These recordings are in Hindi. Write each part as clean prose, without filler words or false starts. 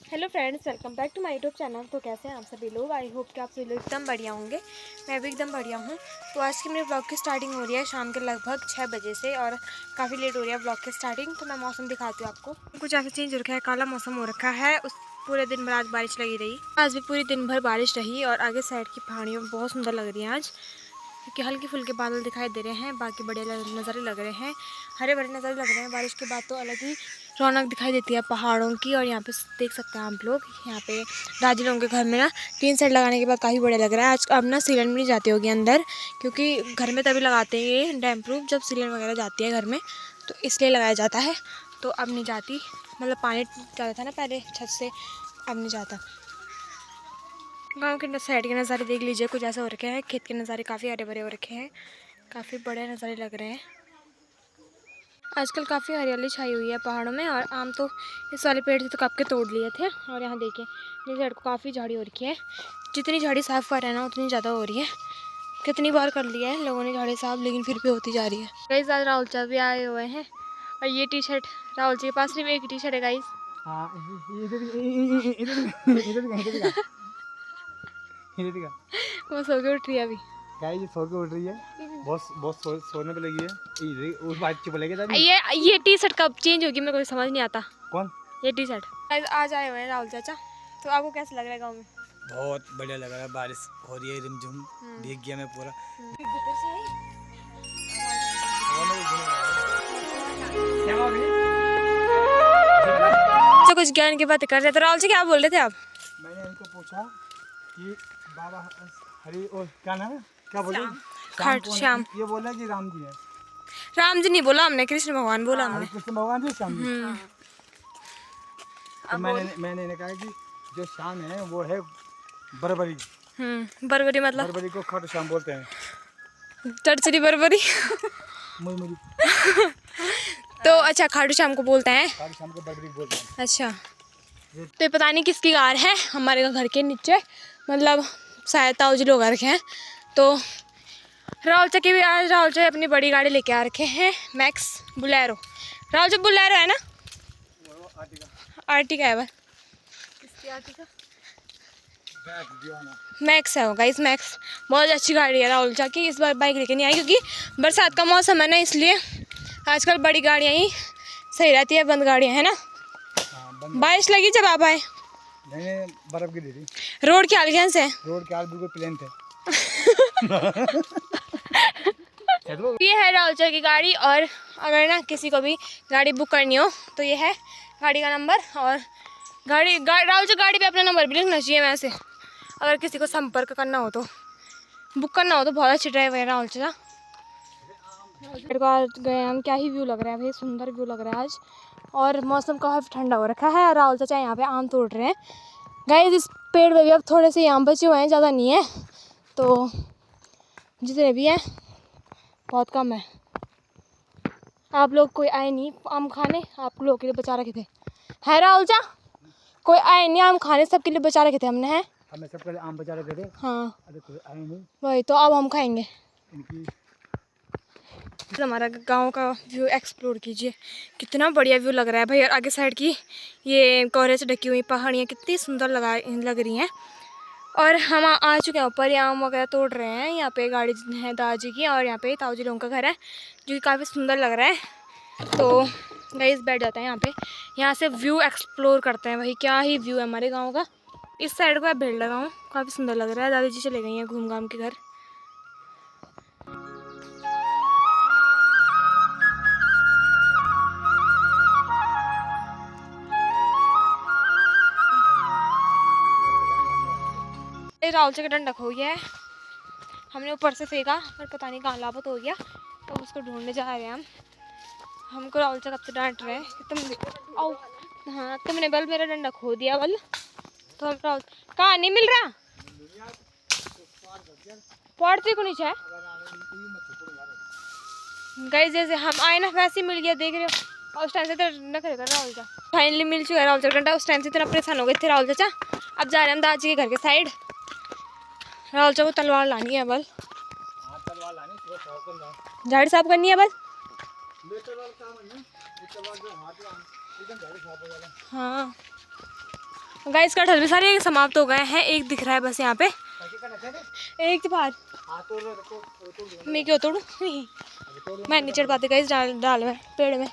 Hello friends, welcome back to my YouTube channel. तो कैसे हैं आप सभी लोग? आई होप कि आप सभी लोग एकदम बढ़िया होंगे। मैं भी एकदम बढ़िया हूँ। तो आज की मेरे ब्लॉग की स्टार्टिंग हो रही है शाम के लगभग 6 बजे से और काफ़ी लेट हो रही है ब्लॉग की स्टार्टिंग। तो मैं मौसम दिखाती हूँ आपको। कुछ ऐसा चेंज हो रखा है, काला मौसम हो रखा है। उस पूरे दिन भर आज बारिश लगी रही। आज भी पूरी दिन भर बारिश रही और आगे साइड की पहाड़ियों में बहुत सुंदर लग रही है आज, क्योंकि हल्के फुल्के बादल दिखाई दे रहे हैं। बाकी बढ़िया नज़ारे लग रहे हैं, हरे भरे नज़ारे लग रहे हैं। बारिश के बाद तो अलग ही रौनक दिखाई देती है पहाड़ों की। और यहाँ पे देख सकते हैं आप लोग, यहाँ पे दादी लोगों के घर में ना टीन सेट लगाने के बाद काफ़ी बढ़िया लग रहा है। आज अब ना सीलन भी नहीं जाती होगी अंदर, क्योंकि घर में तभी लगाते हैं ये डैम प्रूफ जब सीलन वगैरह जाती है घर में, तो इसलिए लगाया जाता है। तो अब नहीं जाती, मतलब पानी जाता था ना पहले छत से, अब नहीं जाता। गांव के साइड के नज़ारे देख लीजिए, कुछ ऐसा हो रखे हैं। खेत के नज़ारे काफ़ी हरे भरे हो रखे हैं, काफ़ी बड़े नज़ारे लग रहे हैं। आजकल काफ़ी हरियाली छाई हुई है पहाड़ों में। और आम तो इस वाले पेड़ से तो कब के तोड़ लिए थे। और यहाँ देखिए इस साइड को काफ़ी झाड़ी हो रखी है। जितनी झाड़ी साफ़ कर रहे हैं ना उतनी ज़्यादा हो रही है। कितनी बार कर लिया है लोगों ने झाड़ी साफ, लेकिन फिर भी होती जा रही है। कई सारे राहुल चा भी आए हुए हैं और ये टी शर्ट राहुल जी के पास सिर्फ एक टी शर्ट है गाइस। वो सो के उठ रही है अभी। गाइस ये सो के उठ रही है, बहुत सोने पे लगी है। उस बात चुप लगे था। ये टी शर्ट कब चेंज होगी मेरे को समझ नहीं आता। कौन? ये टी शर्ट आज आए हुए हैं राहुल चाचा। तो आपको कैसा लग रहा है गाँव में? बहुत बढ़िया लग रहा है, बारिश हो रही है रिमझिम, भीग गया मैं पूरा। तो कुछ ज्ञान की बातें कर रहे थे। राहुल जी क्या बोल रहे थे आप? मैंने इनको पूछा कि बाबा हरि और क्या नाम है, क्या बोले? श्याम। ये बोला कि राम जी है। राम जी नहीं बोला हमने, कृष्ण भगवान बोला हमने। कृष्ण भगवान जी, श्याम जी। तो मैंने इन्हें कहा कि जो श्याम है वो है बरबरी। बरबरी मतलब? बरबरी को खाटू श्याम बोलते हैं। चरचरी बरबरी। मुई तो अच्छा, खाटू श्याम को बोलते हैं। खाटू श्याम को बरबरी बोलते हैं। अच्छा, तो ये पता नहीं किसकी कार है हमारे घर के नीचे, मतलब शायद ताऊ जी लोग आ रखे हैं। तो राहुल चा की भी आज राहुल चा अपनी बड़ी गाड़ी लेके आ रखे हैं, मैक्स बुलेरो। राहुल चा बुलेरो है ना? आर्टिका है वह। किसकी आर्टिका? मैक्स है वो गाइस, मैक्स। बहुत अच्छी गाड़ी है राहुल चा की। इस बार बाइक लेके नहीं आई क्योंकि बरसात का मौसम है ना, इसलिए आजकल बड़ी गाड़ियाँ ही सही रहती है, बंद गाड़ियाँ है ना। बारिश लगी जब आप आए? नहीं, बर्फ गिरी थी। रोड के हाल कैसे है? रोड के हाल बिल्कुल प्लेन थे। ये है राहुल चा की गाड़ी। और अगर ना किसी को भी गाड़ी बुक करनी हो तो ये है गाड़ी का नंबर। और राहुल चा गाड़ी पे अपना नंबर भी लिखना चाहिए वैसे, अगर किसी को संपर्क करना हो तो, बुक करना हो तो। बहुत अच्छी ड्राइवर है राहुल चा। गए हम, क्या ही व्यू लग रहा है भाई, सुंदर व्यू लग रहा है आज। और मौसम काफ़ी ठंडा हो रखा है। राहुल चाचा यहाँ पे आम तोड़ रहे हैं गाइस। इस पेड़ पे भी अब थोड़े से आम बचे हुए हैं, ज़्यादा नहीं है। तो जितने भी हैं बहुत कम है। आप लोग कोई आए नहीं आम खाने, आप लोगों के लिए बचा रखे थे, है राहुल चा? कोई आए नहीं आम खाने, सबके लिए बचा रखे थे हमने, हैं? हमें सबके लिए आम बचा रखे थे। हाँ, अरे कोई आए नहीं, वही तो अब हम खाएंगे। इनकी हमारा गांव का व्यू एक्सप्लोर कीजिए, कितना बढ़िया व्यू लग रहा है भाई। और आगे साइड की ये कोहरे से ढकी हुई पहाड़ियाँ कितनी सुंदर लग रही हैं। और हम आ चुके हैं ऊपर, ये आम वगैरह तोड़ रहे हैं। यहाँ पे गाड़ी है दादाजी की और यहाँ पे ताऊ जी लोगों का घर है, जो कि काफ़ी सुंदर लग रहा है। तो गाइस बैठ जाते हैं यहाँ पे, यहाँ से व्यू एक्सप्लोर करते हैं भाई। क्या ही व्यू है हमारे गाँव का। इस साइड को भेड़ लगा हूँ, काफ़ी सुंदर लग रहा है। दादी जी चले गई हैं घूम घाम के घर। राहुल से का डंडा खो गया है, हमने ऊपर से फेंका पर पता नहीं कहाँ लापता हो गया। तो उसको ढूंढने जा रहे हैं हम। हमको राहुल से कब से डांट रहे हैं कि तुम आओ, हाँ तुमने बल मेरा डंडा खो दिया बल। तो राहुल कहाँ नहीं मिल रहा, पड़ती को नीचे गई। जैसे हम आए ना वैसे ही मिल गया, देख रहे हो। और उस टाइम से तो न करेगा राहुल का, फाइनली मिल चुका है राहुल का डंडा। उस टाइम से इतना परेशान हो गए थे राहुल चाचा। अब जा रहे हैं हम दादाजी के घर के साइड। राहुल चाचा को तलवार लानी है बल, झाड़ी साफ करनी है बल। हाँ, गाइस कटहल भी सारे समाप्त हो गए हैं, एक दिख रहा है बस यहाँ पे, एक के बाद मैं क्यों तोड़ू, मैं नहीं चढ़ पाती गाइस डाल में पेड़ में।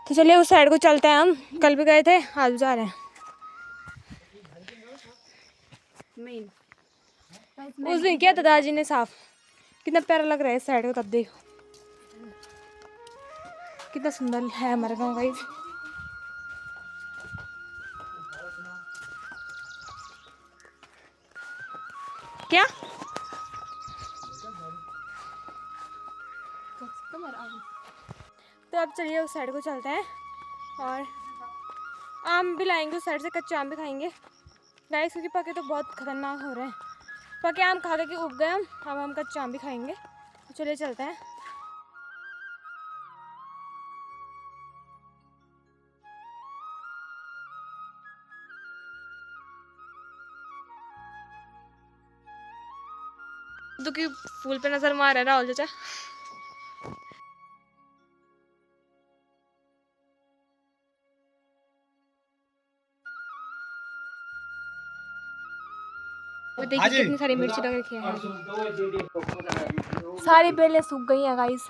तो चलिए उस साइड को चलते हैं, हम कल भी गए थे, आज भी जा रहे हैं। उस दिन किया था दादाजी ने साफ, कितना प्यारा लग रहा है इस साइड को, तब देखो कितना सुंदर है हमारा गाँव गाइस। क्या तो अब चलिए उस साइड को चलते हैं और आम भी लाएंगे उस साइड से, कच्चे आम भी खाएंगे गाइस, क्योंकि पके तो बहुत खतरनाक हो रहे हैं। पके आम खा के उग गए हम, अब हम कच्चे आम भी खाएंगे। तो चलिए चलते हैं। तो कि फूल पे नजर मार रहा है राहुल चाचा। देखिए कितनी सारी मिर्ची लग रखी है, सारी बेलें सूख गई हैं गाइस।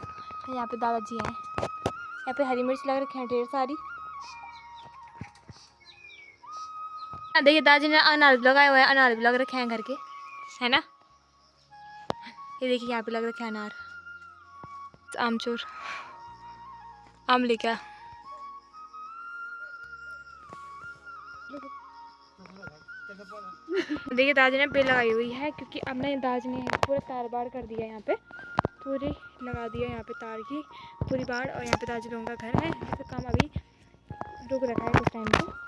यहाँ पे दादाजी हैं, यहाँ पे हरी मिर्च लग रखी है ढेर सारी। देखिए दादाजी ने अनार भी लगाए हुए हैं, अनार भी लग रखे हैं घर के, है ना। ये देखिए यहाँ पे लग रखे हैं अनार, आमचूर, आमली क्या। देखिए दादाजी ने बेल लगाई हुई है, क्योंकि अब ना दादाजी ने पूरा तार बाड़ कर दिया, यहाँ पे पूरी लगा दिया, यहाँ पे तार की पूरी बाड़। और यहाँ पे दादाजी लोगों का घर है, जिसका काम अभी रुक रखा है कुछ टाइम से।